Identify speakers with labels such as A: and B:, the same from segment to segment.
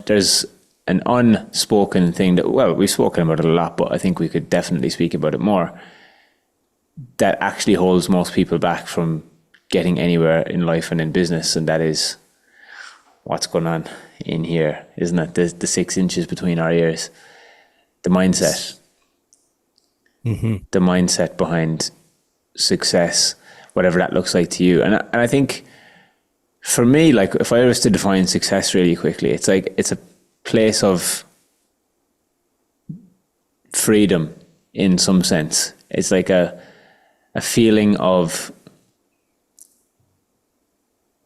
A: there's an unspoken thing that, well, we've spoken about it a lot, but I think we could definitely speak about it more, that actually holds most people back from getting anywhere in life and in business, and that is what's going on in here, isn't it? The 6 inches between our ears. The mindset. The mindset behind success, whatever that looks like to you. And I think for me, like, if I was to define success really quickly, it's like, it's a place of freedom in some sense. It's like a feeling of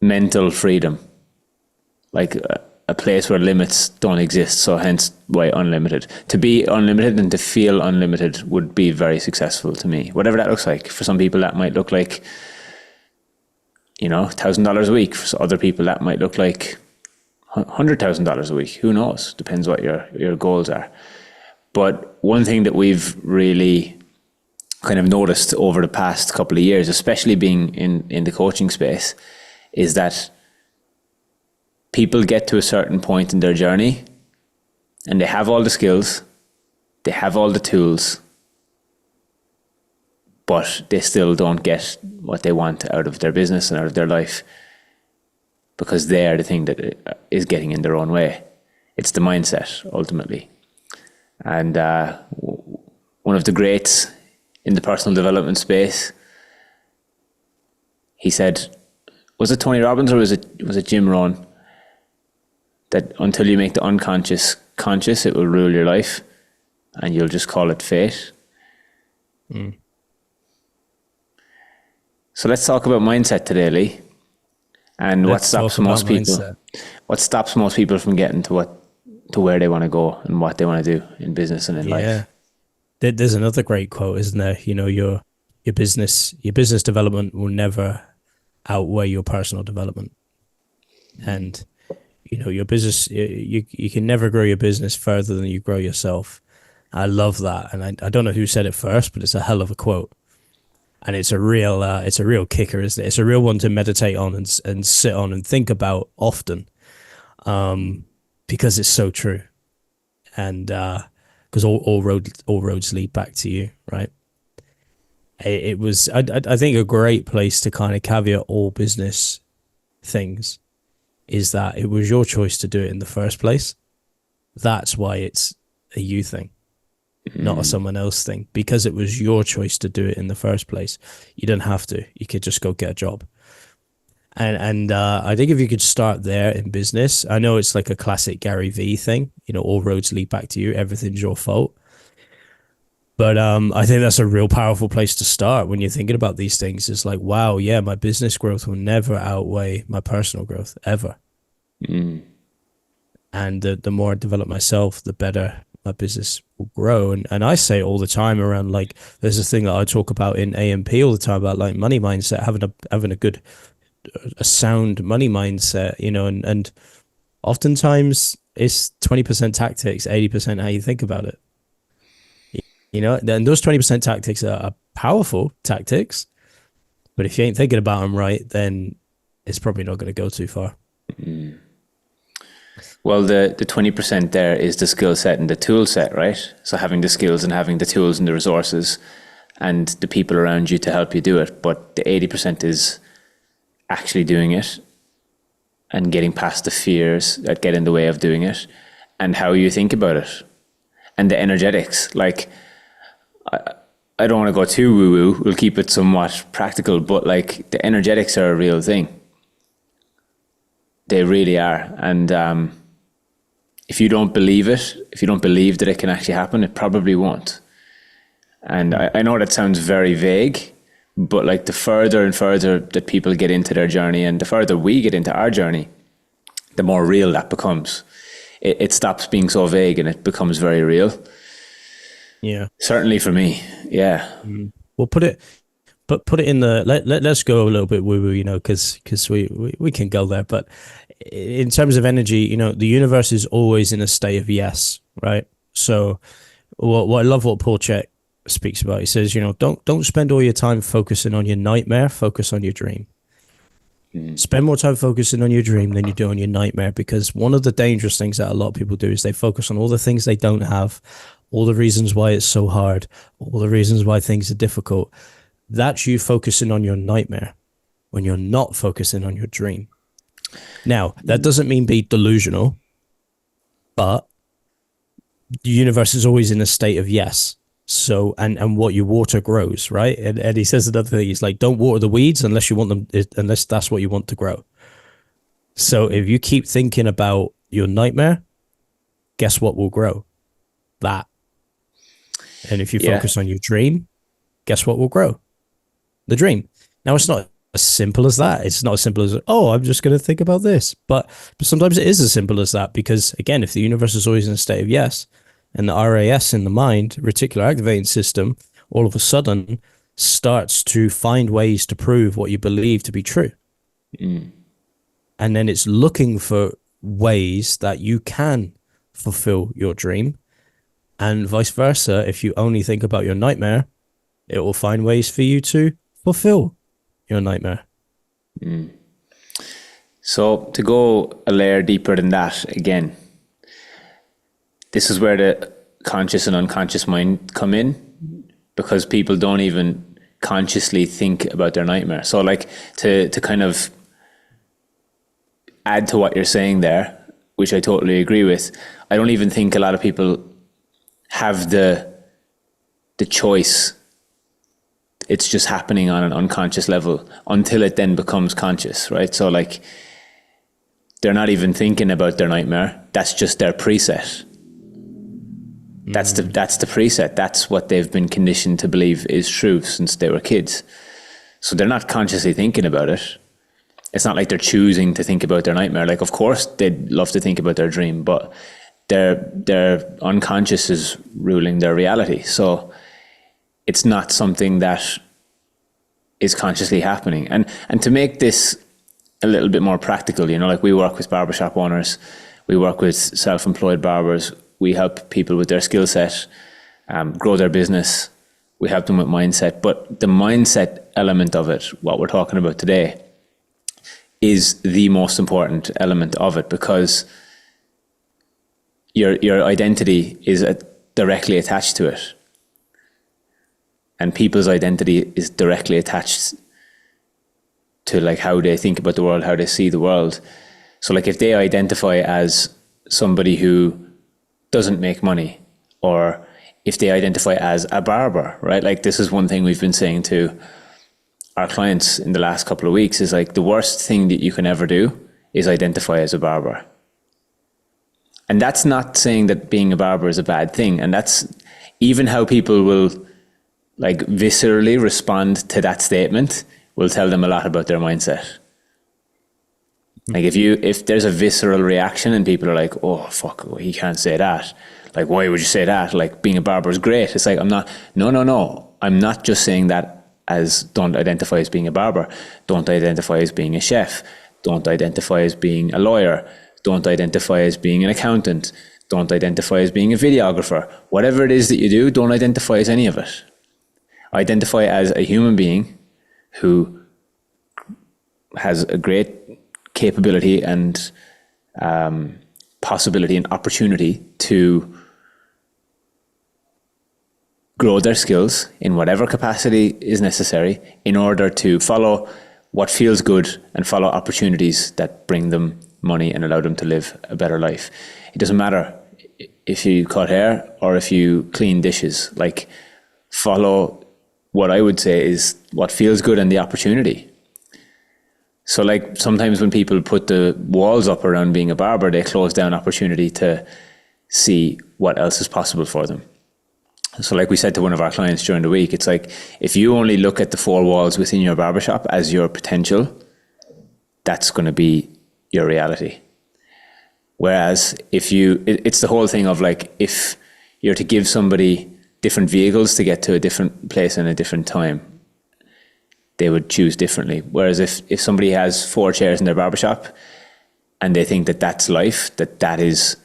A: mental freedom, like a place where limits don't exist, so hence why unlimited. To be unlimited and to feel unlimited would be very successful to me, whatever that looks like. For some people that might look like, you know, $1,000 a week. For other people that might look like $100,000 a week. Who knows? Depends what your goals are. But one thing that we've really kind of noticed over the past couple of years, especially being in the coaching space, is that people get to a certain point in their journey and they have all the skills, they have all the tools, but they still don't get what they want out of their business and out of their life because they are the thing that is getting in their own way. It's the mindset, ultimately. And one of the greats in the personal development space, he said, was it Tony Robbins or was it Jim Rohn? That until you make the unconscious conscious, it will rule your life, and you'll just call it fate. So let's talk about mindset today, Lee. And what stops most people? What stops most people from getting to where they want to go and what they want to do in business and in life?
B: There's another great quote, isn't there? You know, your business development will never outweigh your personal development, and you know, your business, you can never grow your business further than you grow yourself. I love that. And I don't know who said it first, but it's a hell of a quote. And it's a real kicker, isn't it? It's a real one to meditate on and sit on and think about often, because it's so true. And because all roads lead back to you, right? It was, I think, a great place to kind of caveat all business things is that it was your choice to do it in the first place. That's why it's a you thing, not a someone else thing, because it was your choice to do it in the first place. You didn't have to. You could just go get a job. And I think if you could start there in business, I know it's like a classic Gary Vee thing, you know, all roads lead back to you, everything's your fault. But I think that's a real powerful place to start when you're thinking about these things. It's like, wow, yeah, my business growth will never outweigh my personal growth, ever. And the more I develop myself, the better my business will grow. And I say all the time around, like, there's a thing that I talk about in AMP all the time about, like, money mindset, having a sound money mindset, you know, and oftentimes it's 20% tactics, 80% how you think about it. You know, and those 20% tactics are powerful tactics, but if you ain't thinking about them right, then it's probably not going to go too far.
A: Well, the 20% there is the skill set and the tool set, right? So having the skills and having the tools and the resources and the people around you to help you do it. But the 80% is actually doing it and getting past the fears that get in the way of doing it and how you think about it and the energetics. Like, I don't want to go too woo-woo. We'll keep it somewhat practical, but like the energetics are a real thing. They really are. And if you don't believe it, if you don't believe that it can actually happen, it probably won't. And I know that sounds very vague, but like the further and further that people get into their journey and the further we get into our journey, the more real that becomes. It stops being so vague and it becomes very real.
B: Yeah,
A: certainly for me. Yeah.
B: Well, put it in the let's go a little bit woo woo, you know, because we can go there. But in terms of energy, you know, the universe is always in a state of yes, right? So, what I love what Paul Chek speaks about. He says, you know, don't spend all your time focusing on your nightmare. Focus on your dream. Spend more time focusing on your dream than you do on your nightmare, because one of the dangerous things that a lot of people do is they focus on all the things they don't have, all the reasons why it's so hard, all the reasons why things are difficult. That's you focusing on your nightmare when you're not focusing on your dream. Now, that doesn't mean be delusional, but the universe is always in a state of yes. So, and what you water grows, right? And he says another thing, he's like, don't water the weeds unless you want them, unless that's what you want to grow. So if you keep thinking about your nightmare, guess what will grow? That. And if you focus on your dream, guess what will grow? The dream. Now, it's not as simple as that. It's not as simple as, oh, I'm just going to think about this. But sometimes it is as simple as that, because again, if the universe is always in a state of yes, and the RAS in the mind, reticular activating system, all of a sudden starts to find ways to prove what you believe to be true. And then it's looking for ways that you can fulfill your dream. And vice versa, if you only think about your nightmare, it will find ways for you to fulfill your nightmare.
A: So to go a layer deeper than that, again, this is where the conscious and unconscious mind come in, because people don't even consciously think about their nightmare. So like to kind of add to what you're saying there, which I totally agree with, I don't even think a lot of people have the choice. It's just happening on an unconscious level until it then becomes conscious, right? So like they're not even thinking about their nightmare. That's just their preset. That's the preset. That's what they've been conditioned to believe is true since they were kids. So they're not consciously thinking about it. It's not like they're choosing to think about their nightmare. Like, of course, they'd love to think about their dream, but their unconscious is ruling their reality. So it's not something that is consciously happening. And to make this a little bit more practical, you know, like we work with barbershop owners, we work with self-employed barbers, we help people with their skill set, grow their business. We help them with mindset. But the mindset element of it, what we're talking about today, is the most important element of it, because your identity is directly attached to it. And people's identity is directly attached to like how they think about the world, how they see the world. So like if they identify as somebody who doesn't make money, or if they identify as a barber, right? Like this is one thing we've been saying to our clients in the last couple of weeks, is like the worst thing that you can ever do is identify as a barber. And that's not saying that being a barber is a bad thing. And that's even how people will like viscerally respond to that statement will tell them a lot about their mindset. Like if there's a visceral reaction and people are like, oh fuck, he can't say that. Like, why would you say that? Like being a barber is great. It's like, no. I'm not just saying that as don't identify as being a barber. Don't identify as being a chef. Don't identify as being a lawyer. Don't identify as being an accountant. Don't identify as being a videographer. Whatever it is that you do, don't identify as any of it. Identify as a human being who has a great capability and possibility and opportunity to grow their skills in whatever capacity is necessary in order to follow what feels good and follow opportunities that bring them money and allow them to live a better life. It doesn't matter if you cut hair or if you clean dishes. Like, follow what I would say is what feels good and the opportunity. So like sometimes when people put the walls up around being a barber, they close down opportunity to see what else is possible for them. So like we said to one of our clients during the week, it's like, if you only look at the four walls within your barbershop as your potential, that's going to be your reality. Whereas it's the whole thing of like, if you're to give somebody different vehicles to get to a different place in a different time, they would choose differently. Whereas if somebody has 4 chairs in their barbershop and they think that that's life, that is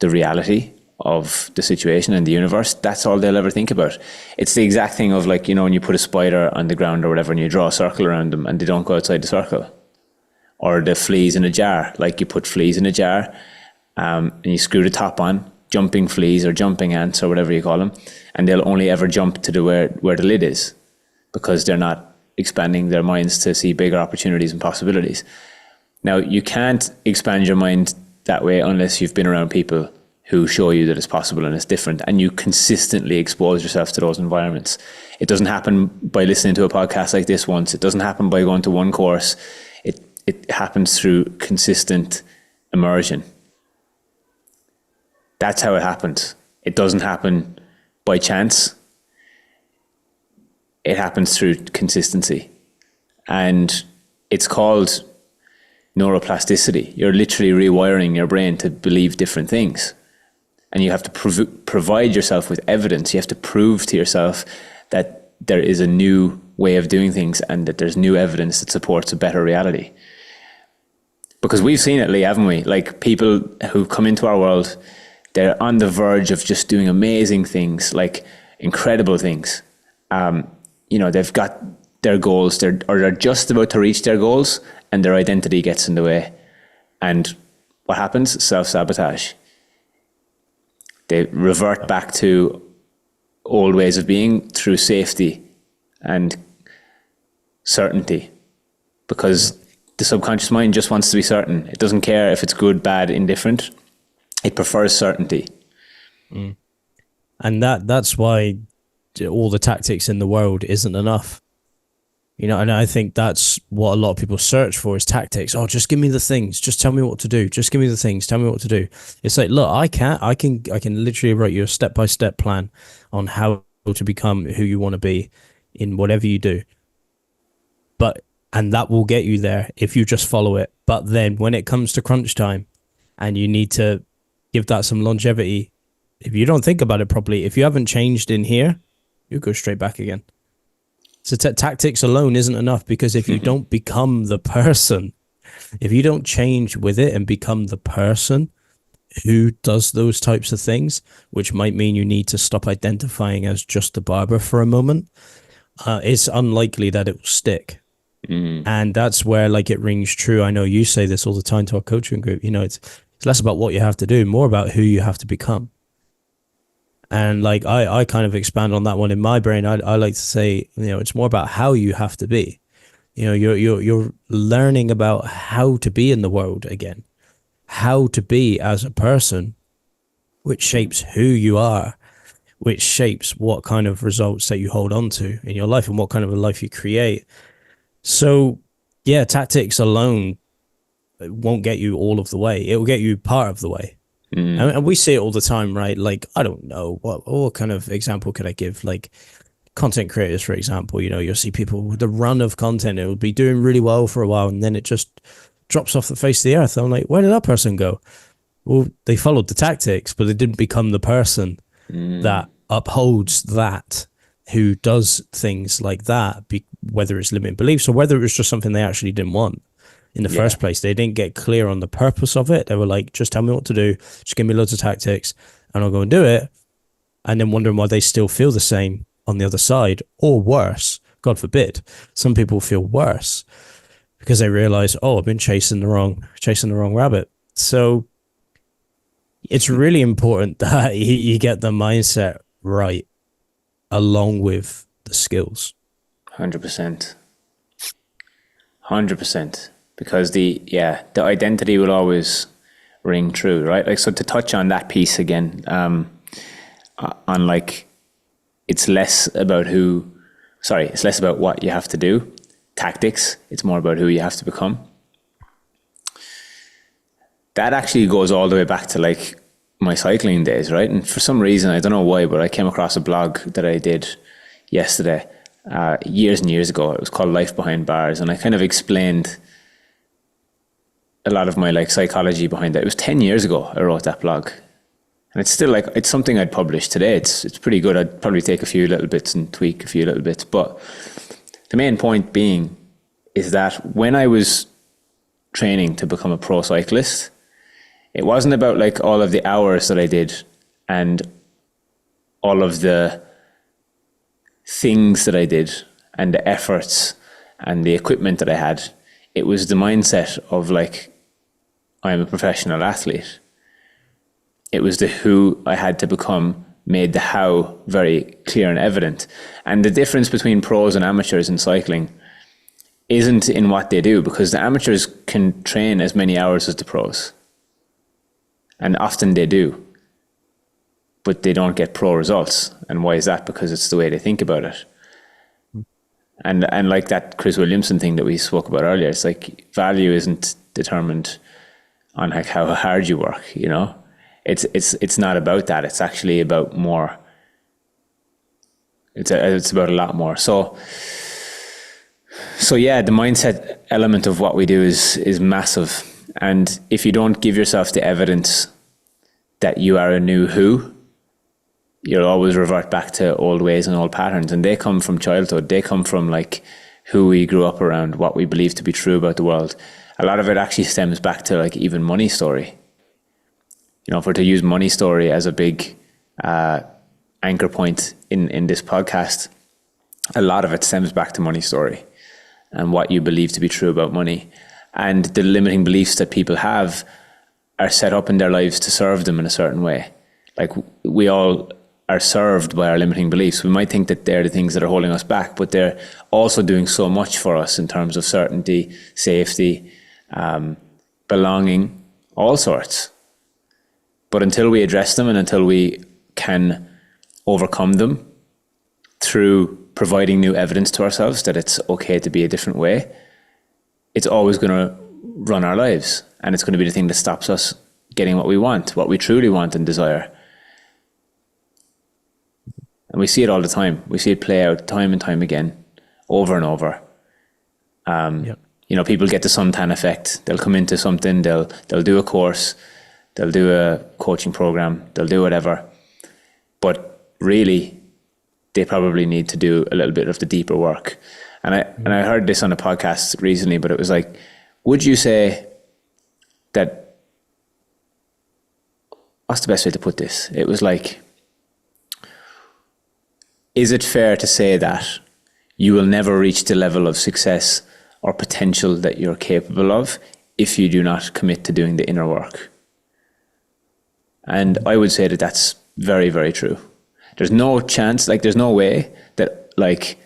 A: the reality of the situation and the universe, that's all they'll ever think about. It's the exact thing of like, you know, when you put a spider on the ground or whatever and you draw a circle around them and they don't go outside the circle. or the fleas in a jar. Like you put fleas in a jar, and you screw the top on, jumping fleas or jumping ants or whatever you call them, and they'll only ever jump to where the lid is, because they're not expanding their minds to see bigger opportunities and possibilities. Now, you can't expand your mind that way unless you've been around people who show you that it's possible and it's different, and you consistently expose yourself to those environments. It doesn't happen by listening to a podcast like this once. It doesn't happen by going to one course. It happens through consistent immersion. That's how it happens. It doesn't happen by chance. It happens through consistency. And it's called neuroplasticity. You're literally rewiring your brain to believe different things. And you have to provide yourself with evidence. You have to prove to yourself that there is a new way of doing things and that there's new evidence that supports a better reality. Because we've seen it, Lee, haven't we? Like, people who come into our world, they're on the verge of just doing amazing things, like incredible things. They've got their goals, they're just about to reach their goals, and their identity gets in the way. And what happens? Self-sabotage. They revert back to old ways of being through safety and certainty, because the subconscious mind just wants to be certain. It doesn't care if it's good, bad, indifferent. It prefers certainty.
B: Mm. And that's why all the tactics in the world isn't enough. And I think that's what a lot of people search for, is tactics. Oh, just give me the things. Just tell me what to do. Just give me the things. Tell me what to do. It's like, look, I can literally write you a step-by-step plan on how to become who you want to be in whatever you do. And that will get you there if you just follow it. But then when it comes to crunch time and you need to give that some longevity, if you don't think about it properly, if you haven't changed in here, you go straight back again. So tactics alone isn't enough, because if you don't become the person, if you don't change with it and become the person who does those types of things, which might mean you need to stop identifying as just the barber for a moment, it's unlikely that it will stick. And that's where, like, it rings true. I know you say this all the time to our coaching group. It's less about what you have to do, more about who you have to become. And like, I kind of expand on that one in my brain. I like to say, it's more about how you have to be. You're learning about how to be in the world again, how to be as a person, which shapes who you are, which shapes what kind of results that you hold on to in your life and what kind of a life you create. So yeah, tactics alone won't get you all of the way. It will get you part of the way. And we see it all the time, right? Like, I don't know, what kind of example could I give? Like, content creators, for example, you'll see people with a run of content. It will be doing really well for a while, and then it just drops off the face of the earth. I'm like, where did that person go? Well, they followed the tactics, but they didn't become the person that upholds that, who does things like that, whether it's limiting beliefs or whether it was just something they actually didn't want in the first place. They didn't get clear on the purpose of it. They were like, just tell me what to do, just give me loads of tactics and I'll go and do it. And then wondering why they still feel the same on the other side, or worse, God forbid. Some people feel worse because they realize, oh, I've been chasing the wrong rabbit. So it's really important that you get the mindset right along with the skills.
A: 100%. 100%. Because the identity will always ring true, right? Like, so to touch on that piece again, on like, it's less about what you have to do, tactics. It's more about who you have to become. That actually goes all the way back to like my cycling days, right? And for some reason, I don't know why, but I came across a blog that I did yesterday, years and years ago. It was called Life Behind Bars, and I kind of explained a lot of my like psychology behind it. It was 10 years ago I wrote that blog, and it's still like, it's something I'd publish today. It's pretty good. I'd probably take a few little bits and tweak a few little bits, but the main point being is that when I was training to become a pro cyclist, it wasn't about like all of the hours that I did and all of the things that I did and the efforts and the equipment that I had. It was the mindset of like, I'm a professional athlete. It was the who I had to become made the how very clear and evident. And the difference between pros and amateurs in cycling isn't in what they do, because the amateurs can train as many hours as the pros. And often they do. But they don't get pro results. And why is that? Because it's the way they think about it. And like that Chris Williamson thing that we spoke about earlier, it's like value isn't determined on like how hard you work, you know? It's not about that. It's actually about more. It's about a lot more. So yeah, the mindset element of what we do is massive. And if you don't give yourself the evidence that you are a new who, you'll always revert back to old ways and old patterns. And they come from childhood. They come from like who we grew up around, what we believe to be true about the world. A lot of it actually stems back to like even Money Story. You know, if we're to use Money Story as a big anchor point in this podcast, a lot of it stems back to Money Story and what you believe to be true about money. And the limiting beliefs that people have are set up in their lives to serve them in a certain way. Like we all are served by our limiting beliefs. We might think that they're the things that are holding us back, but they're also doing so much for us in terms of certainty, safety, belonging, all sorts. But until we address them and until we can overcome them through providing new evidence to ourselves that it's okay to be a different way, it's always going to run our lives. And it's going to be the thing that stops us getting what we want, what we truly want and desire. And we see it all the time. We see it play out time and time again, over and over. You know, people get the suntan effect. They'll come into something, they'll do a course, they'll do a coaching program, they'll do whatever. But really, they probably need to do a little bit of the deeper work. And I heard this on a podcast recently, but it was like, would you say that, what's the best way to put this? It was like, is it fair to say that you will never reach the level of success or potential that you're capable of if you do not commit to doing the inner work? And I would say that that's very, very true. There's no chance, like there's no way that like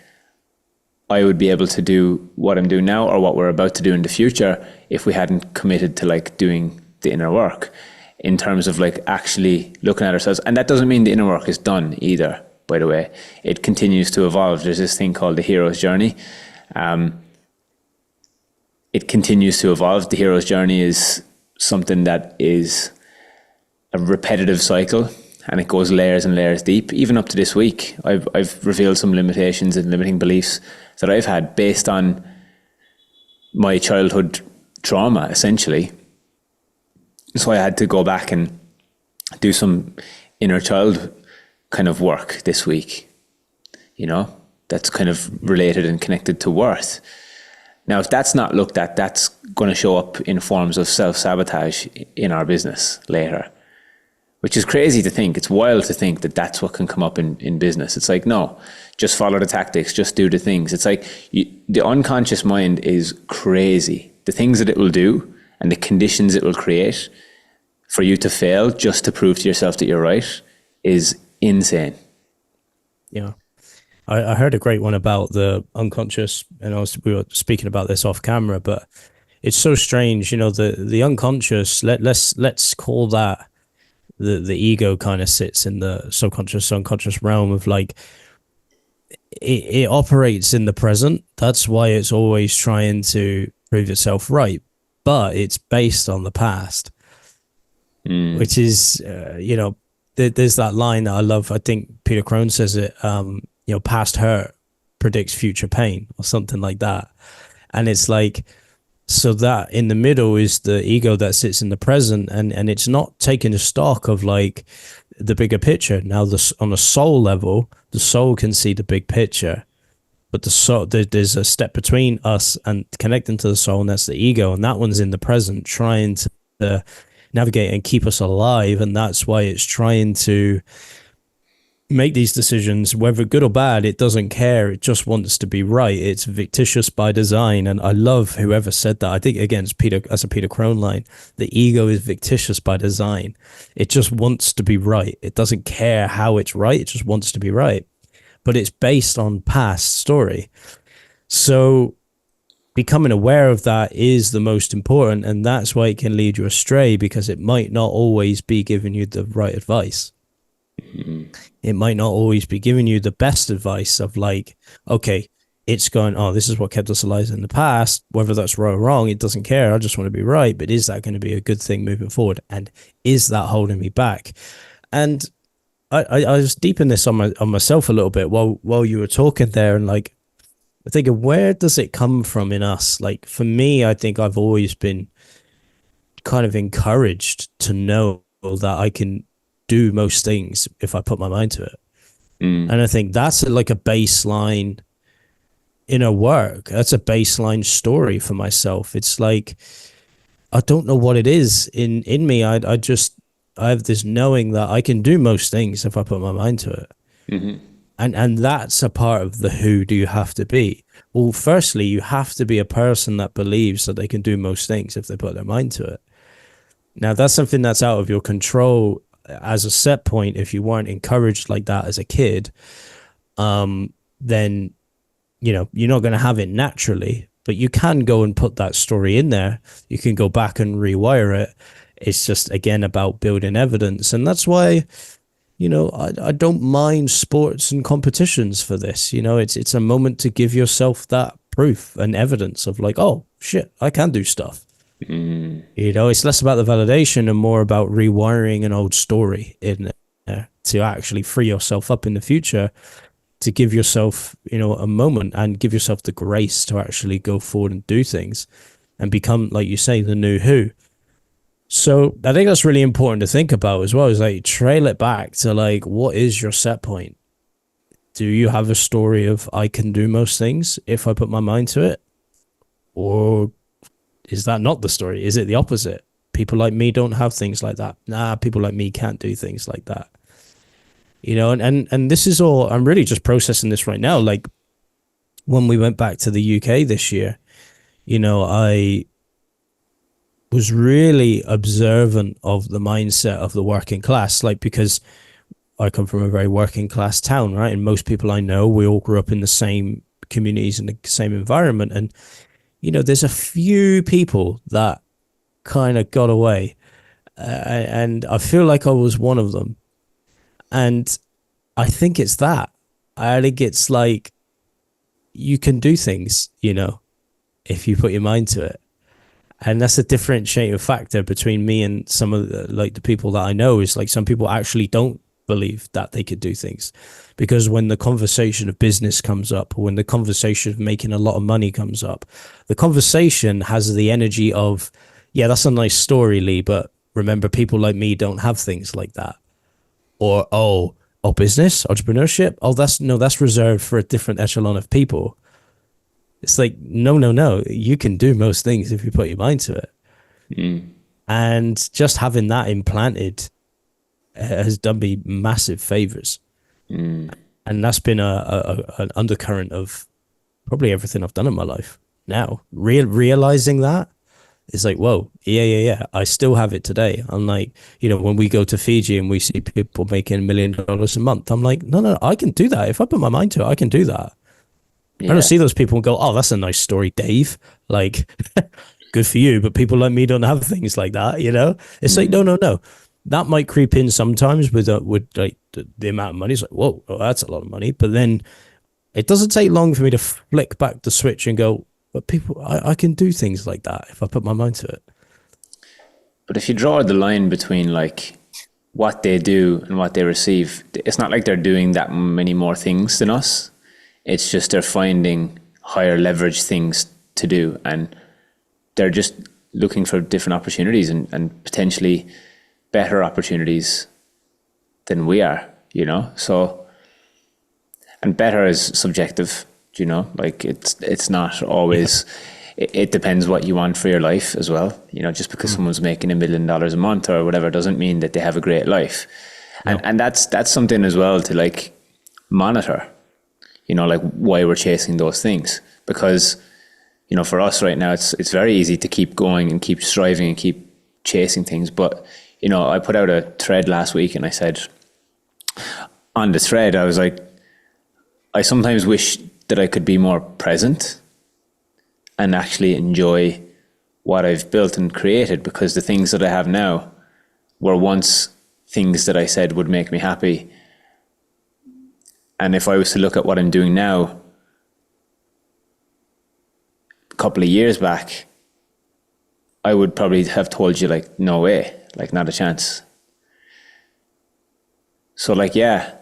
A: I would be able to do what I'm doing now or what we're about to do in the future if we hadn't committed to like doing the inner work in terms of like actually looking at ourselves. And that doesn't mean the inner work is done either, by the way. It continues to evolve. There's this thing called the hero's journey. It continues to evolve. The hero's journey is something that is a repetitive cycle, and it goes layers and layers deep. Even up to this week, I've revealed some limitations and limiting beliefs that I've had based on my childhood trauma, essentially. So I had to go back and do some inner child kind of work this week, you know, that's kind of related and connected to worth. Now, if that's not looked at, that's going to show up in forms of self-sabotage in our business later, which is crazy to think. It's wild to think that that's what can come up in business. It's like, no, just follow the tactics, just do the things. It's like the unconscious mind is crazy. The things that it will do and the conditions it will create for you to fail just to prove to yourself that you're right is insane.
B: Yeah. I heard a great one about the unconscious, and we were speaking about this off camera, but it's so strange, you know, the unconscious, let's call that the ego kind of sits in the subconscious, unconscious realm of like, it operates in the present. That's why it's always trying to prove itself right, but it's based on the past, which is, you know, there's that line that I love. I think Peter Crone says it, you know, past hurt predicts future pain or something like that. And it's like, so that in the middle is the ego that sits in the present, and it's not taking a stock of like the bigger picture. Now, on a soul level, the soul can see the big picture, but the soul, there's a step between us and connecting to the soul, and that's the ego, and that one's in the present trying to navigate and keep us alive. And that's why it's trying to make these decisions, whether good or bad. It doesn't care. It just wants to be right. It's fictitious by design. And I love whoever said that. I think, again, it's Peter, that's a Peter Crone line. The ego is fictitious by design. It just wants to be right. It doesn't care how it's right. It just wants to be right. But it's based on past story. So becoming aware of that is the most important. And that's why it can lead you astray, because it might not always be giving you the right advice. It might not always be giving you the best advice of like, okay, it's going, oh, this is what kept us alive in the past. Whether that's right or wrong, it doesn't care. I just want to be right. But is that going to be a good thing moving forward? And is that holding me back? And I was deep in this on myself a little bit while you were talking there, and like thinking, where does it come from in us? Like for me, I think I've always been kind of encouraged to know that I can do most things if I put my mind to it. And I think that's like a baseline inner work. That's a baseline story for myself. It's like, I don't know what it is in me. I have this knowing that I can do most things if I put my mind to it. And that's a part of the who do you have to be. Well, firstly, you have to be a person that believes that they can do most things if they put their mind to it. Now, that's something that's out of your control as a set point. If you weren't encouraged like that as a kid, then, you know, you're not going to have it naturally, but you can go and put that story in there. You can go back and rewire it. It's just, again, about building evidence. And that's why, you know, I don't mind sports and competitions for this. You know, it's a moment to give yourself that proof and evidence of like, oh shit, I can do stuff. You know, it's less about the validation and more about rewiring an old story in there to actually free yourself up in the future, to give yourself, you know, a moment and give yourself the grace to actually go forward and do things and become, like you say, the new who. So I think that's really important to think about as well, is like trail it back to like, what is your set point? Do you have a story of I can do most things if I put my mind to it? Or is that not the story? Is it the opposite? People like me don't have things like that. Nah, people like me can't do things like that. You know, and this is all, I'm really just processing this right now. Like when we went back to the UK this year, you know, I was really observant of the mindset of the working class, like, because I come from a very working class town, right? And most people I know, we all grew up in the same communities and the same environment. And, you know, there's a few people that kind of got away. And I feel like I was one of them. And I think it's that. I think it's like, you can do things, you know, if you put your mind to it. And that's a differentiating factor between me and some of the, like, the people that I know, is like some people actually don't believe that they could do things, because when the conversation of business comes up, or when the conversation of making a lot of money comes up, the conversation has the energy of, yeah, that's a nice story, Lee, but remember, people like me don't have things like that. Or, oh, business, entrepreneurship, oh, that's reserved for a different echelon of people. It's like, no, you can do most things if you put your mind to it. And just having that implanted has done me massive favors. And that's been an undercurrent of probably everything I've done in my life. Now, realizing that is like, whoa, yeah. I still have it today. I'm like, you know, when we go to Fiji and we see people making $1 million a month, I'm like, no, I can do that. If I put my mind to it, I can do that. Yeah. I don't see those people and go, oh, that's a nice story, Dave. Like, good for you. But people like me don't have things like that, you know? It's like, no. That might creep in sometimes with like the amount of money. It's like, whoa, that's a lot of money. But then it doesn't take long for me to flick back the switch and go, but people, I can do things like that if I put my mind to it.
A: But if you draw the line between like what they do and what they receive, it's not like they're doing that many more things than us. It's just they're finding higher leverage things to do, and they're just looking for different opportunities and potentially better opportunities than we are, you know? So, and better is subjective, you know? Like it's not always, it depends what you want for your life as well. You know, just because someone's making $1 million a month or whatever doesn't mean that they have a great life. And that's something as well to like monitor, like why we're chasing those things. Because, for us right now, it's very easy to keep going and keep striving and keep chasing things. But, I put out a thread last week and I said, on the thread, I was like, I sometimes wish that I could be more present and actually enjoy what I've built and created, because the things that I have now were once things that I said would make me happy. And if I was to look at what I'm doing now, a couple of years back, I would probably have told you like, no way, like not a chance. So like, yeah,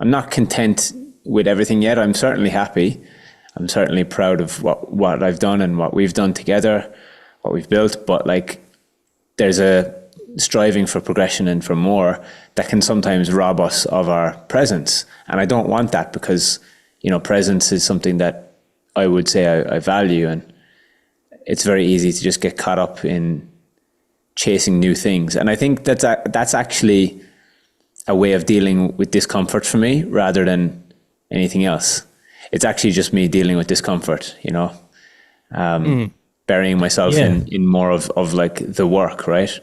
A: I'm not content with everything yet. I'm certainly happy. I'm certainly proud of what I've done and what we've done together, what we've built. But like, there's a striving for progression and for more that can sometimes rob us of our presence. And I don't want that, because, presence is something that I would say I value. And it's very easy to just get caught up in chasing new things. And I think that's actually a way of dealing with discomfort for me rather than anything else. It's actually just me dealing with discomfort, burying myself in more of like the work, right?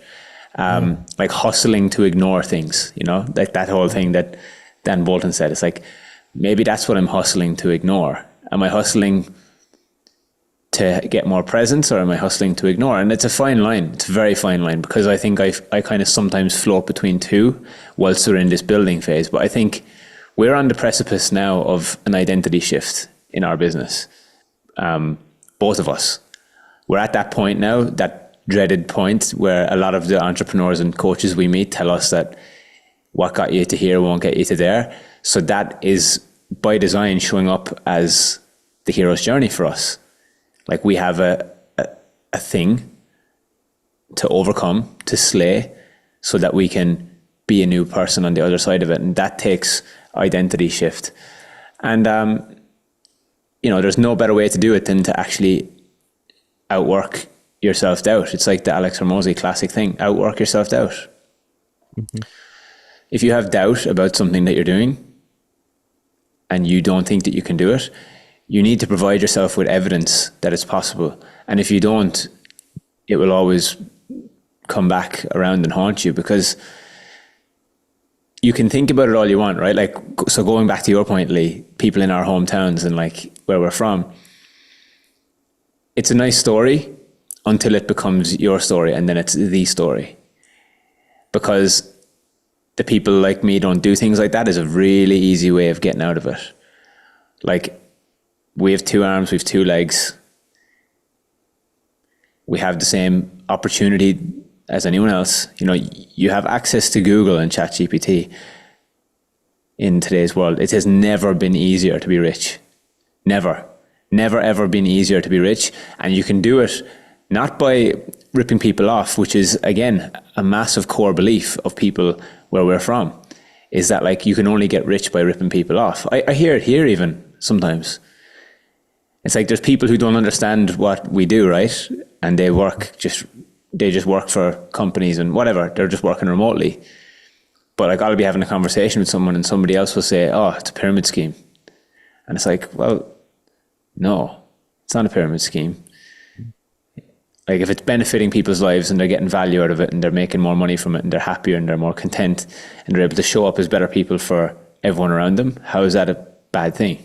A: Like hustling to ignore things, like that whole thing that Dan Bolton said. It's like, maybe that's what I'm hustling to ignore. Am I hustling to get more presence, or am I hustling to ignore? And it's a fine line. It's a very fine line, because I think I kind of sometimes float between two whilst we're in this building phase. But I think we're on the precipice now of an identity shift in our business. Both of us. We're at that point now, that dreaded point where a lot of the entrepreneurs and coaches we meet tell us that what got you to here won't get you to there. So that is by design showing up as the hero's journey for us. Like we have a thing to overcome, to slay, so that we can be a new person on the other side of it. And that takes identity shift. And, there's no better way to do it than to actually outwork your self-doubt. It's like the Alex Hormozi classic thing, outwork your self-doubt. Mm-hmm. If you have doubt about something that you're doing and you don't think that you can do it, you need to provide yourself with evidence that it's possible. And if you don't, it will always come back around and haunt you, because you can think about it all you want, right? Like, so going back to your point, Lee, people in our hometowns and like where we're from, it's a nice story until it becomes your story, and then it's the story. Because the people like me don't do things like that is a really easy way of getting out of it. Like, we have 2 arms, we have 2 legs. We have the same opportunity as anyone else. You have access to Google and ChatGPT in today's world. It has never been easier to be rich. Never. Never, ever been easier to be rich. And you can do it not by ripping people off, which is, again, a massive core belief of people where we're from, is that like you can only get rich by ripping people off. I hear it here even sometimes. It's like there's people who don't understand what we do, right? And they just work for companies and whatever. They're just working remotely. But like I'll be having a conversation with someone and somebody else will say, oh, it's a pyramid scheme. And it's like, well, no, it's not a pyramid scheme. Like if it's benefiting people's lives and they're getting value out of it and they're making more money from it and they're happier and they're more content and they're able to show up as better people for everyone around them, how is that a bad thing?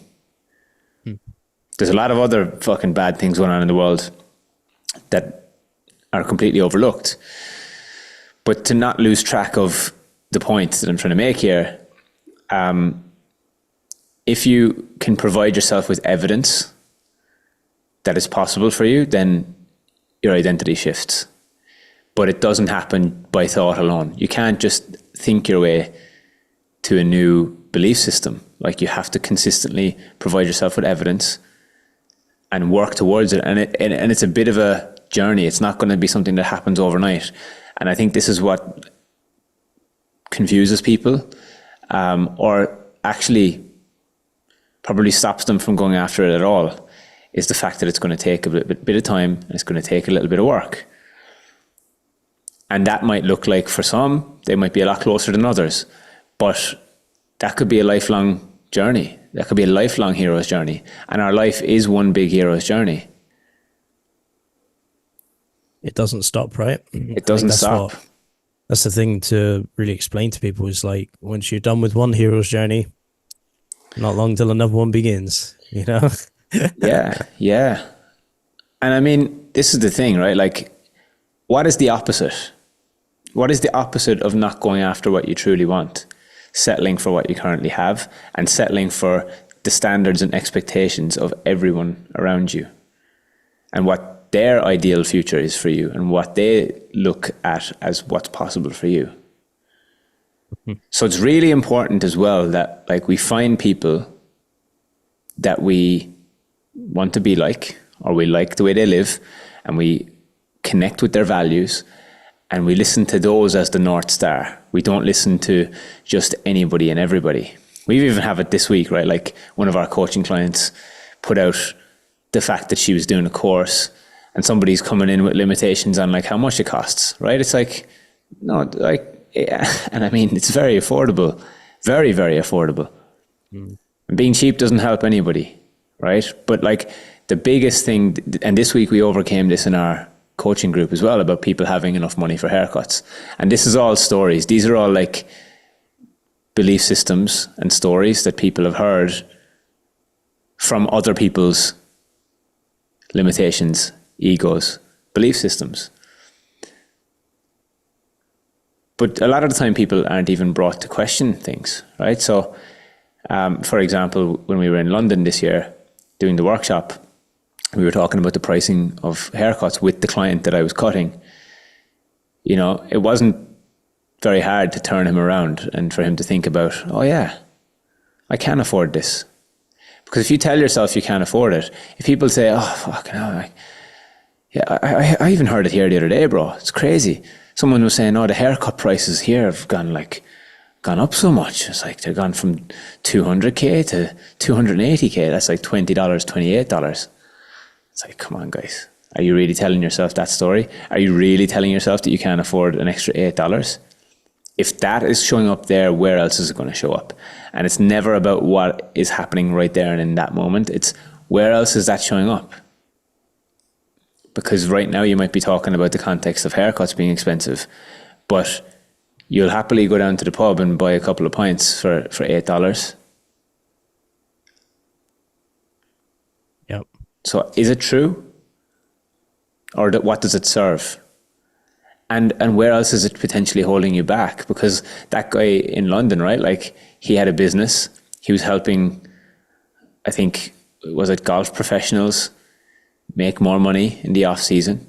A: There's a lot of other fucking bad things going on in the world that are completely overlooked. But to not lose track of the point that I'm trying to make here, if you can provide yourself with evidence that it's possible for you, then your identity shifts. But it doesn't happen by thought alone. You can't just think your way to a new belief system. Like you have to consistently provide yourself with evidence and work towards it. And it's a bit of a journey. It's not going to be something that happens overnight. And I think this is what confuses people, or actually probably stops them from going after it at all, is the fact that it's going to take a bit of time and it's going to take a little bit of work. And that might look like, for some, they might be a lot closer than others. But that could be a lifelong journey. That could be a lifelong hero's journey. And our life is one big hero's journey.
B: It doesn't stop, right?
A: It doesn't stop.
B: That's the thing to really explain to people is like, once you're done with one hero's journey, not long till another one begins, you know?
A: Yeah. And I mean, this is the thing, right? Like, what is the opposite? What is the opposite of not going after what you truly want? Settling for what you currently have and settling for the standards and expectations of everyone around you and what their ideal future is for you and what they look at as what's possible for you. So it's really important as well that like we find people that we want to be like, or we like the way they live, and we connect with their values, and we listen to those as the North Star. We don't listen to just anybody and everybody. We even have it this week, right? Like one of our coaching clients put out the fact that she was doing a course and somebody's coming in with limitations on like how much it costs, right? It's like, no, like, yeah. And I mean, it's very affordable, very, very affordable. And being cheap doesn't help anybody, right? But like the biggest thing, and this week we overcame this in our coaching group as well, about people having enough money for haircuts. And this is all stories. These are all like belief systems and stories that people have heard from other people's limitations, egos, belief systems. But a lot of the time people aren't even brought to question things, right? So, for example, when we were in London this year doing the workshop, we were talking about the pricing of haircuts with the client that I was cutting. You know, it wasn't very hard to turn him around and for him to think about, oh yeah, I can afford this. Because if you tell yourself you can't afford it, if people say, oh, fucking hell, I even heard it here the other day, bro. It's crazy. Someone was saying, oh, the haircut prices here have gone up so much. It's like they're gone from 200K to 280K. That's like $20, $28. It's like, come on, guys. Are you really telling yourself that story? Are you really telling yourself that you can't afford an extra $8? If that is showing up there, where else is it going to show up? And it's never about what is happening right there and in that moment. It's where else is that showing up? Because right now you might be talking about the context of haircuts being expensive, but you'll happily go down to the pub and buy a couple of pints for $8.
B: Yep.
A: So is it true? Or what does it serve? And where else is it potentially holding you back? Because that guy in London, right? Like he had a business. He was helping, I think, was it golf professionals make more money in the off season?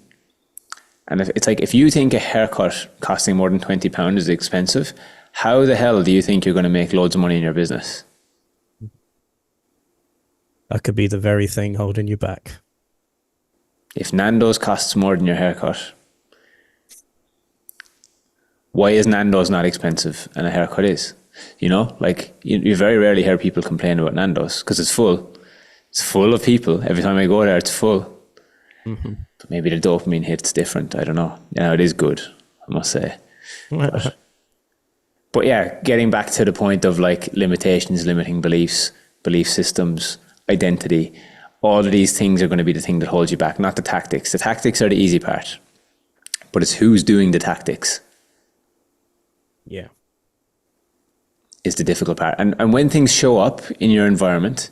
A: And it's like, if you think a haircut costing more than £20 is expensive, how the hell do you think you're going to make loads of money in your business?
B: That could be the very thing holding you back.
A: If Nando's costs more than your haircut, why is Nando's not expensive and a haircut is? You know, like you very rarely hear people complain about Nando's because it's full. It's full of people. Every time I go there, it's full. Mm-hmm. But maybe the dopamine hit's different. I don't know. Yeah, it is good, I must say. But yeah, getting back to the point of like limitations, limiting beliefs, belief systems, identity, all of these things are going to be the thing that holds you back, not the tactics. The tactics are the easy part, but it's who's doing the tactics.
B: Yeah.
A: Is the difficult part. And when things show up in your environment,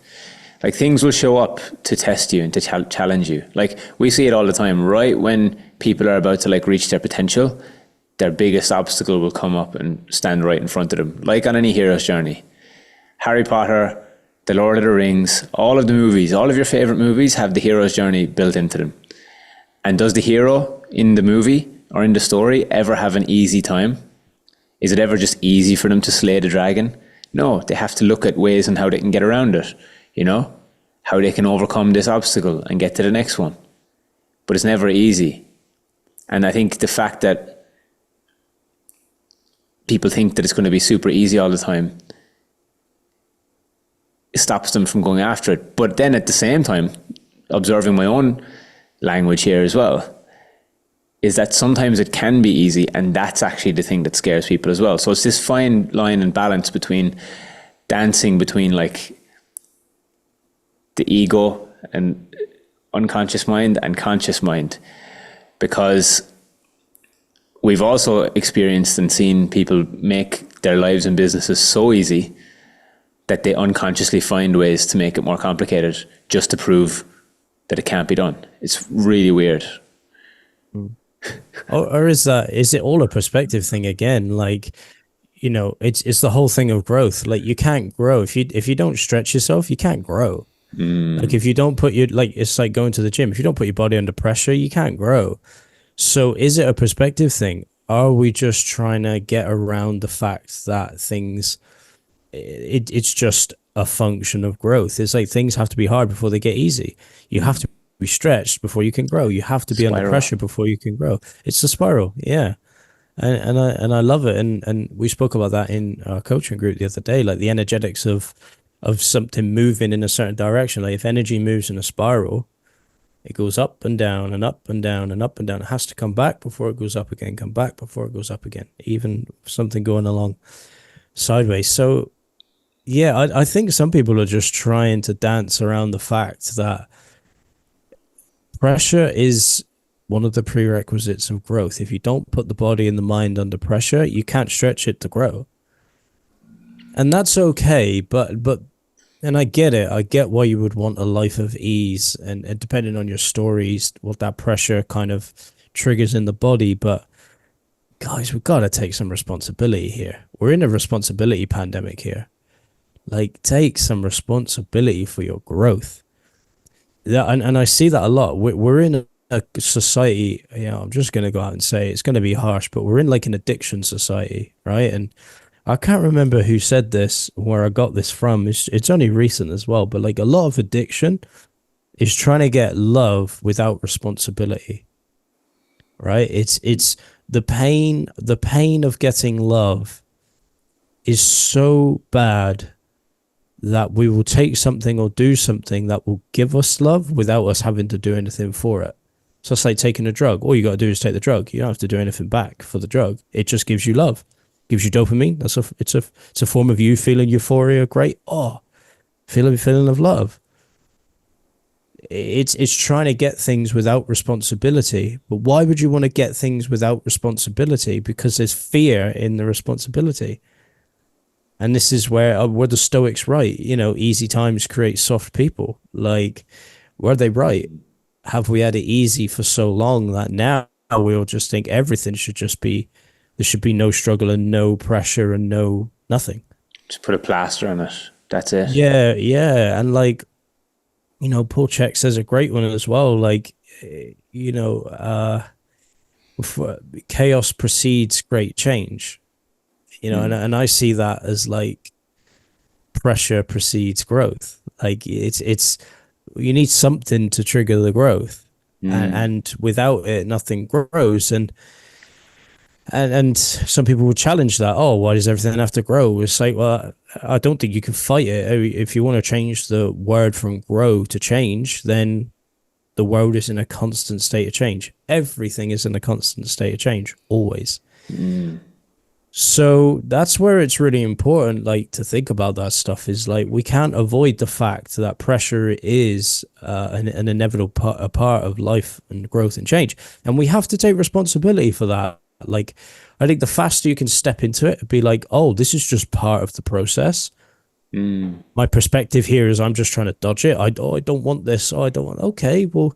A: like things will show up to test you and to challenge you. Like we see it all the time, right? When people are about to like reach their potential, their biggest obstacle will come up and stand right in front of them. Like on any hero's journey. Harry Potter, The Lord of the Rings, all of the movies, all of your favorite movies have the hero's journey built into them. And does the hero in the movie or in the story ever have an easy time? Is it ever just easy for them to slay the dragon? No, they have to look at ways on how they can get around it, you know, how they can overcome this obstacle and get to the next one. But it's never easy. And I think the fact that people think that it's going to be super easy all the time, it stops them from going after it. But then at the same time, observing my own language here as well, is that sometimes it can be easy, and that's actually the thing that scares people as well. So it's this fine line and balance between dancing between like the ego and unconscious mind and conscious mind, because we've also experienced and seen people make their lives and businesses so easy that they unconsciously find ways to make it more complicated just to prove that it can't be done. It's really weird.
B: Or is it all a perspective thing again? Like, you know, it's the whole thing of growth. Like, you can't grow if you don't stretch yourself, you can't grow. Like, if you don't put your, like, it's like going to the gym. If you don't put your body under pressure, you can't grow. So is it a perspective thing? Are we just trying to get around the fact that things, it's just a function of growth? It's like things have to be hard before they get easy. You have to be stretched before you can grow. You have to be under pressure before you can grow. It's a spiral, yeah. And I love it. And we spoke about that in our coaching group the other day, like the energetics of something moving in a certain direction. Like if energy moves in a spiral, it goes up and down and up and down and up and down. It has to come back before it goes up again, come back before it goes up again, even something going along sideways. So yeah, I think some people are just trying to dance around the fact that pressure is one of the prerequisites of growth. If you don't put the body and the mind under pressure, you can't stretch it to grow. And that's okay, but and I get it. I get why you would want a life of ease, and depending on your stories, what that pressure kind of triggers in the body. But guys, we've got to take some responsibility here. We're in a responsibility pandemic here. Like, take some responsibility for your growth. Yeah, and I see that a lot. We're in a society, you know, I'm just going to go out and say it's going to be harsh, but we're in like an addiction society, right? And I can't remember who said this, where I got this from. It's only recent as well, but like a lot of addiction is trying to get love without responsibility, right? It's the pain of getting love is so bad that we will take something or do something that will give us love without us having to do anything for it. So it's like taking a drug. All you got to do is take the drug. You don't have to do anything back for the drug. It just gives you love. Gives you dopamine. It's a form of you feeling euphoria. Great. Oh, feeling of love. It's trying to get things without responsibility. But why would you want to get things without responsibility? Because there's fear in the responsibility. And this is where the Stoics right. You know, easy times create soft people. Like, were they right? Have we had it easy for so long that now we all just think everything should just be, there should be no struggle and no pressure and no nothing.
A: Just put a plaster on it. That's it.
B: Yeah, yeah. And like, you know, Paul Chek says a great one as well. Like, you know, chaos precedes great change. You know, and I see that as like pressure precedes growth. Like it's you need something to trigger the growth, and without it, nothing grows. And some people will challenge that. Oh, why does everything have to grow? It's like, well, I don't think you can fight it. If you want to change the word from grow to change, then the world is in a constant state of change. Everything is in a constant state of change, always. So that's where it's really important, like, to think about that stuff. Is like, we can't avoid the fact that pressure is an inevitable part of life and growth and change, and we have to take responsibility for that. Like, I think the faster you can step into it, be like, oh, this is just part of the process. My perspective here is I'm just trying to dodge it. I don't want this. I don't want. Okay, well,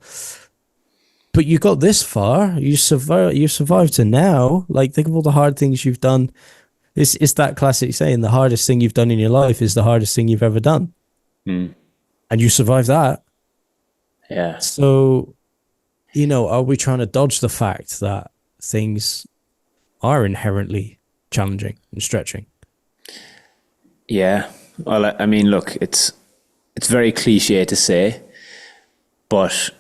B: but you got this far. You survived to now. Like, think of all the hard things you've done. It's that classic saying: the hardest thing you've done in your life is the hardest thing you've ever done. And you survived that. Yeah. So, you know, are we trying to dodge the fact that things are inherently challenging and stretching?
A: Yeah. Well, I mean, look, it's very cliche to say, but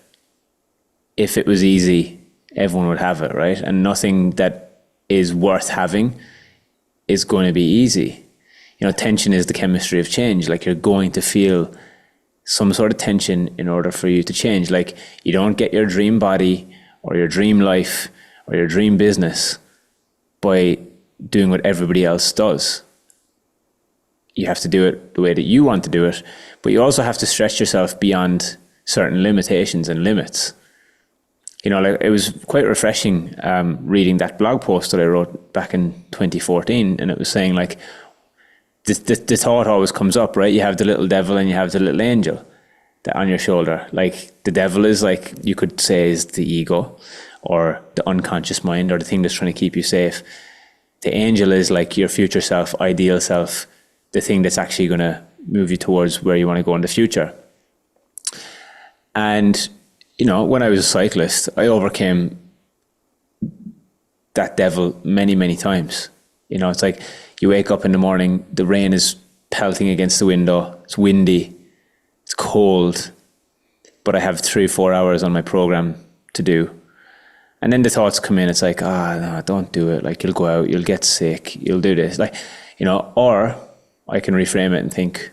A: if it was easy, everyone would have it, right? And nothing that is worth having is going to be easy. You know, tension is the chemistry of change. Like, you're going to feel some sort of tension in order for you to change. Like, you don't get your dream body or your dream life or your dream business by doing what everybody else does. You have to do it the way that you want to do it, but you also have to stretch yourself beyond certain limitations and limits. You know, like, it was quite refreshing reading that blog post that I wrote back in 2014, and it was saying, like, the thought always comes up, right? You have the little devil and you have the little angel on your shoulder. Like, the devil is, like, you could say, is the ego or the unconscious mind or the thing that's trying to keep you safe. The angel is like your future self, ideal self, the thing that's actually going to move you towards where you want to go in the future. And, you know, when I was a cyclist, I overcame that devil many, many times. You know, it's like you wake up in the morning, the rain is pelting against the window, it's windy, it's cold, but I have 3-4 hours on my program to do. And then the thoughts come in, it's like, no, don't do it. Like, you'll go out, you'll get sick, you'll do this. Like, you know, or I can reframe it and think,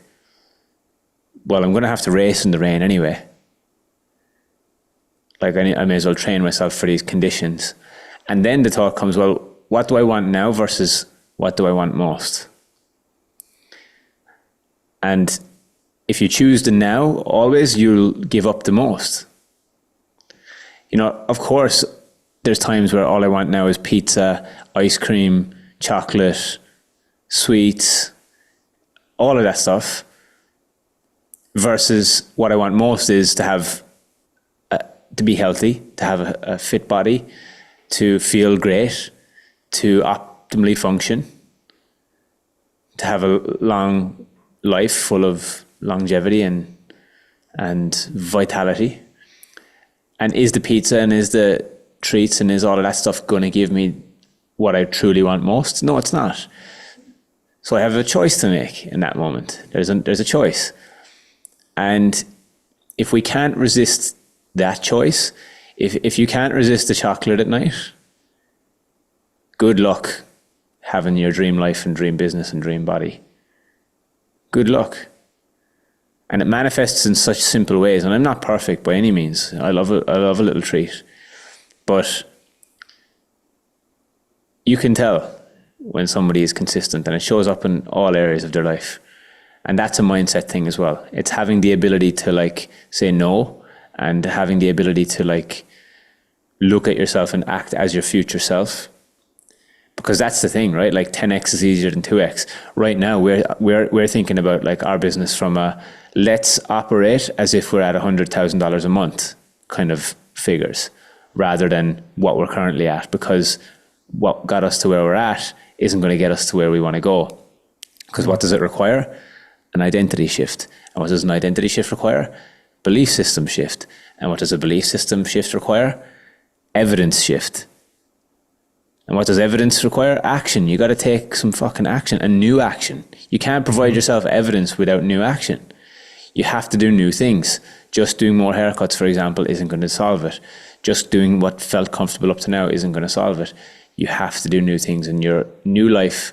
A: well, I'm going to have to race in the rain anyway. Like, I may as well train myself for these conditions. And then the thought comes, well, what do I want now versus what do I want most? And if you choose the now, always you'll give up the most. You know, of course, there's times where all I want now is pizza, ice cream, chocolate, sweets, all of that stuff. Versus what I want most is to have, to be healthy, to have a fit body, to feel great, to optimally function, to have a long life full of longevity and vitality. And is the pizza and is the treats and is all of that stuff going to give me what I truly want most? No, it's not. So I have a choice to make in that moment. There's a choice. And if we can't resist that choice, if you can't resist the chocolate at night, good luck having your dream life and dream business and dream body. Good luck. And it manifests in such simple ways. And I'm not perfect by any means. I love a little treat. But you can tell when somebody is consistent, and it shows up in all areas of their life. And that's a mindset thing as well. It's having the ability to, like, say no, and having the ability to, like, look at yourself and act as your future self. Because that's the thing, right? Like, 10x is easier than 2x. Right now, we're thinking about, like, our business from a let's operate as if we're at $100,000 a month kind of figures, rather than what we're currently at. Because what got us to where we're at isn't going to get us to where we want to go. Because what does it require? An identity shift. And what does an identity shift require? Belief system shift. And what does a belief system shift require? Evidence shift. And what does evidence require? Action. You got to take some fucking action, and new action. You can't provide yourself evidence without new action. You have to do new things. Just doing more haircuts, for example, isn't going to solve it. Just doing what felt comfortable up to now isn't going to solve it. You have to do new things, and your new life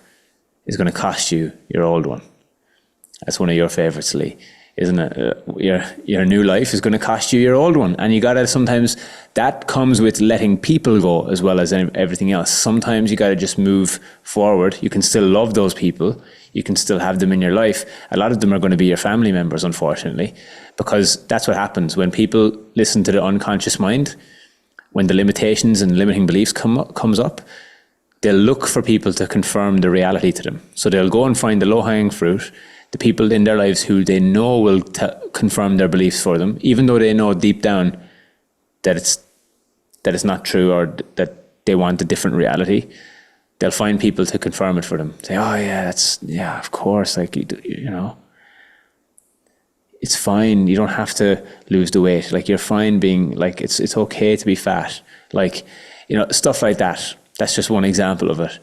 A: is going to cost you your old one. That's one of your favorites, Lee, isn't it? Your new life is going to cost you your old one. And you got to sometimes, that comes with letting people go as well as everything else. Sometimes you got to just move forward. You can still love those people. You can still have them in your life. A lot of them are going to be your family members, unfortunately, because that's what happens when people listen to the unconscious mind. When the limitations and limiting beliefs comes up, they'll look for people to confirm the reality to them. So they'll go and find the low-hanging fruit, the people in their lives who they know will confirm their beliefs for them, even though they know deep down that it's not true, or that they want a different reality. They'll find people to confirm it for them. Say, oh yeah, of course, like, you know, it's fine. You don't have to lose the weight. Like, you're fine being, like, it's okay to be fat. Like, you know, stuff like that. That's just one example of it.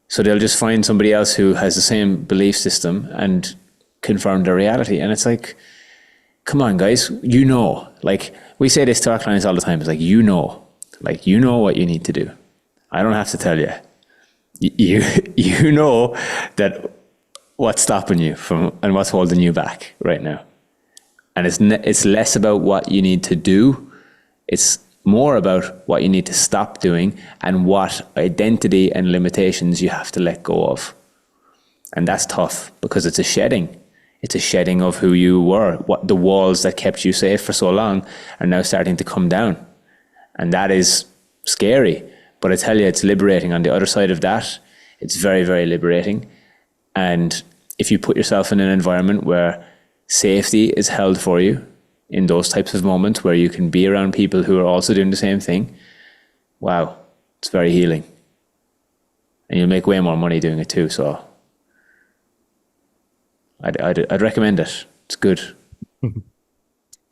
A: So they'll just find somebody else who has the same belief system and confirm their reality. And it's like, come on, guys, you know, like, we say this to our clients all the time. It's like, you know what you need to do. I don't have to tell you. You know that what's stopping you from and what's holding you back right now. And it's less about what you need to do. It's more about what you need to stop doing and what identity and limitations you have to let go of. And that's tough because it's a shedding. It's a shedding of who you were. What the walls that kept you safe for so long are now starting to come down. And that is scary. But I tell you, it's liberating. On the other side of that, it's very, very liberating. And if you put yourself in an environment where safety is held for you in those types of moments where you can be around people who are also doing the same thing, wow, it's very healing. And you'll make way more money doing it too. So I'd recommend it. It's good.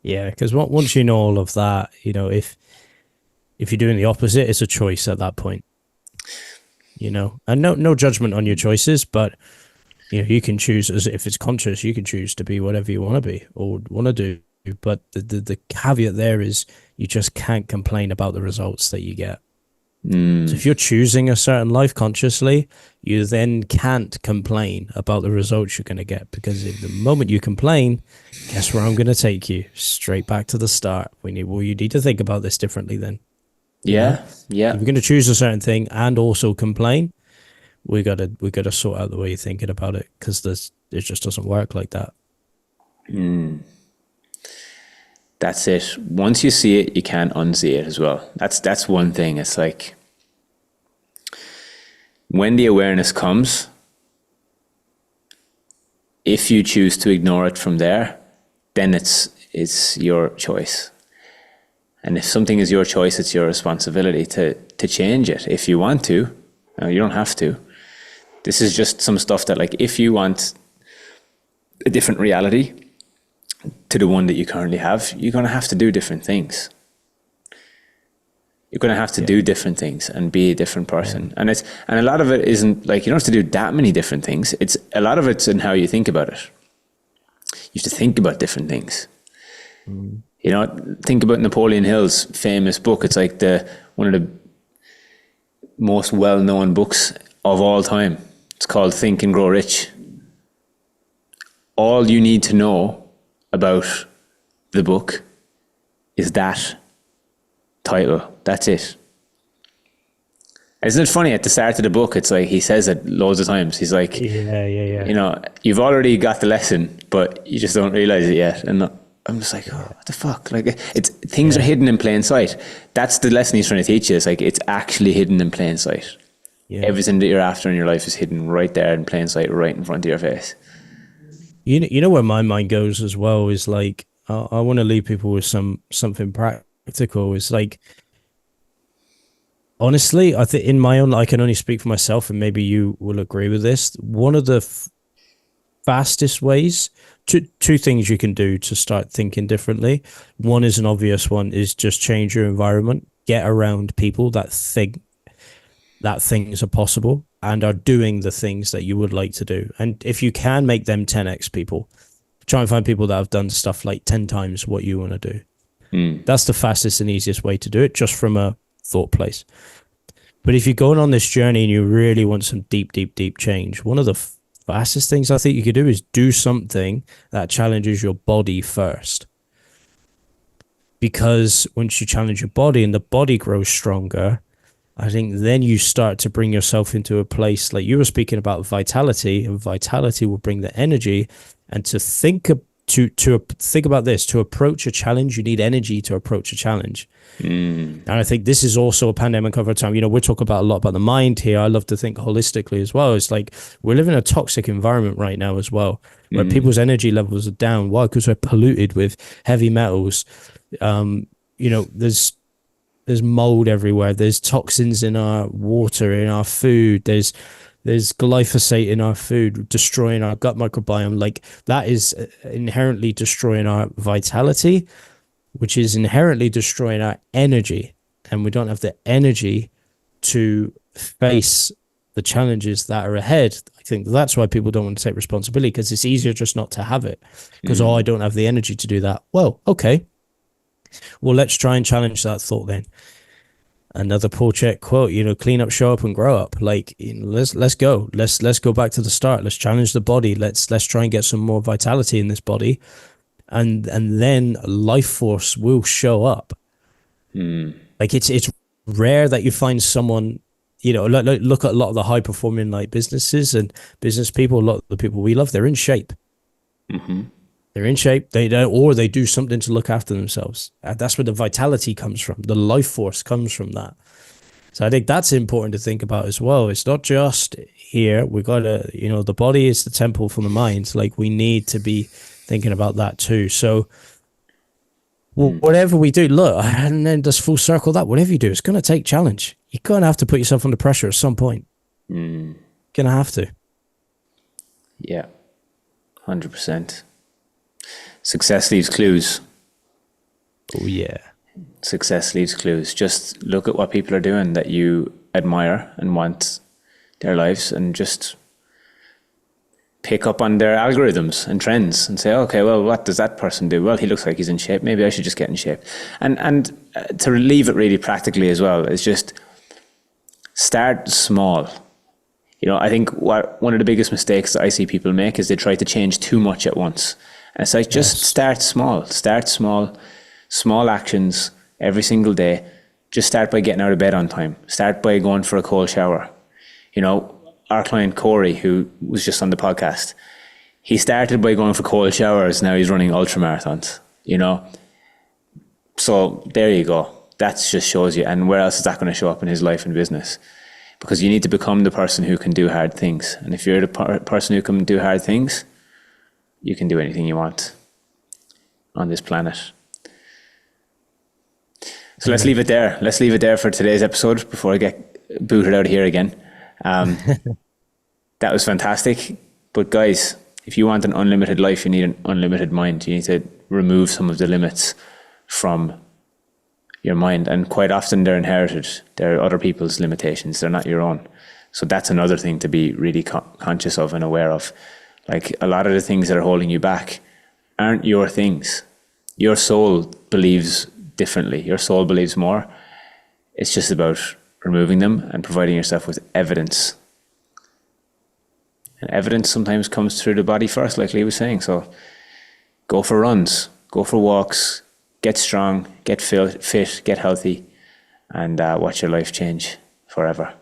B: Yeah, because once you know all of that, if you're doing the opposite, it's a choice at that point. And no judgment on your choices, but you can choose, as if it's conscious, you can choose to be whatever you want to be or want to do. But the caveat there is you just can't complain about the results that you get. So if you're choosing a certain life consciously, you then can't complain about the results you're going to get, because if the moment you complain, guess where I'm going to take you? Straight back to the start. You need to think about this differently then.
A: Yeah.
B: If you're going to choose a certain thing and also complain, we gotta sort out the way you're thinking about it, because it just doesn't work like that.
A: That's it. Once you see it, you can't unsee it as well. That's one thing. It's like when the awareness comes, if you choose to ignore it from there, then it's your choice. And if something is your choice, it's your responsibility to change it if you want to. No, you don't have to. This is just some stuff that, like, if you want a different reality to the one that you currently have, you're going to have to do different things. You're going to have to do different things and be a different person. And a lot of it isn't like, you don't have to do that many different things. A lot of it's in how you think about it. You have to think about different things. Think about Napoleon Hill's famous book. It's like one of the most well-known books of all time. It's called Think and Grow Rich. All you need to know about the book is that title. That's it. Isn't it funny, at the start of the book, it's like he says it loads of times. He's like, you've already got the lesson, but you just don't realize it yet. And I'm just like, what the fuck? Like, things are hidden in plain sight. That's the lesson he's trying to teach you. It's like, it's actually hidden in plain sight. Yeah. Everything that you're after in your life is hidden right there in plain sight, right in front of your face.
B: You know where my mind goes as well is like, I want to leave people with something practical. It's like, honestly, I think in my own, I can only speak for myself, and maybe you will agree with this. One of the fastest ways, two things you can do to start thinking differently. One is an obvious one, is just change your environment. Get around people that think that things are possible and are doing the things that you would like to do. And if you can, make them 10x people. Try and find people that have done stuff like 10 times what you want to do. That's the fastest and easiest way to do it, just from a thought place. But if you're going on this journey and you really want some deep change, one of the fastest things I think you could do is do something that challenges your body first. Because once you challenge your body and the body grows stronger, I think then you start to bring yourself into a place, like you were speaking about vitality, and vitality will bring the energy. And to think about this, to approach a challenge, you need energy to approach a challenge. And I think this is also a pandemic over time. We're talking about a lot about the mind here. I love to think holistically as well. It's like we're living in a toxic environment right now as well, where people's energy levels are down. Why? Because we're polluted with heavy metals. There's mold everywhere. There's toxins in our water, in our food. There's glyphosate in our food, destroying our gut microbiome. Like, that is inherently destroying our vitality, which is inherently destroying our energy. And we don't have the energy to face the challenges that are ahead. I think that's why people don't want to take responsibility, because it's easier just not to have it. Because, I don't have the energy to do that. Well, okay. Well, let's try and challenge that thought then. Another Paul Check quote, clean up, show up, and grow up. Like, let's go. Let's go back to the start. Let's challenge the body. Let's try and get some more vitality in this body. And then life force will show up. Like it's rare that you find someone, look at a lot of the high performing like businesses and business people, a lot of the people we love, they're in shape. They're in shape. They don't, or they do something to look after themselves. That's where the vitality comes from. The life force comes from that. So I think that's important to think about as well. It's not just here. We got to, the body is the temple for the mind. Like we need to be thinking about that too. So whatever we do, look, and then just full circle that, whatever you do, it's going to take challenge. You're going to have to put yourself under pressure at some point. Going to have to.
A: Yeah, 100%. Success leaves clues.
B: Oh, yeah.
A: Success leaves clues. Just look at what people are doing that you admire and want their lives, and just pick up on their algorithms and trends and say, okay, well, what does that person do? Well, he looks like he's in shape. Maybe I should just get in shape. And to leave it really practically as well, is just start small. I think one of the biggest mistakes that I see people make is they try to change too much at once. And it's like, just start small. Start small actions every single day. Just start by getting out of bed on time. Start by going for a cold shower. Our client Corey, who was just on the podcast, he started by going for cold showers. Now he's running ultramarathons, So there you go. That just shows you. And where else is that going to show up in his life and business? Because you need to become the person who can do hard things. And if you're the person who can do hard things, you can do anything you want on this planet. So let's leave it there. Let's leave it there for today's episode before I get booted out of here again. That was fantastic. But guys, if you want an unlimited life, you need an unlimited mind. You need to remove some of the limits from your mind. And quite often they're inherited. They're other people's limitations. They're not your own. So that's another thing to be really conscious of and aware of. Like, a lot of the things that are holding you back aren't your things. Your soul believes differently. Your soul believes more. It's just about removing them and providing yourself with evidence. And evidence sometimes comes through the body first, like Lee was saying. So go for runs, go for walks, get strong, get fit, get healthy, and watch your life change forever.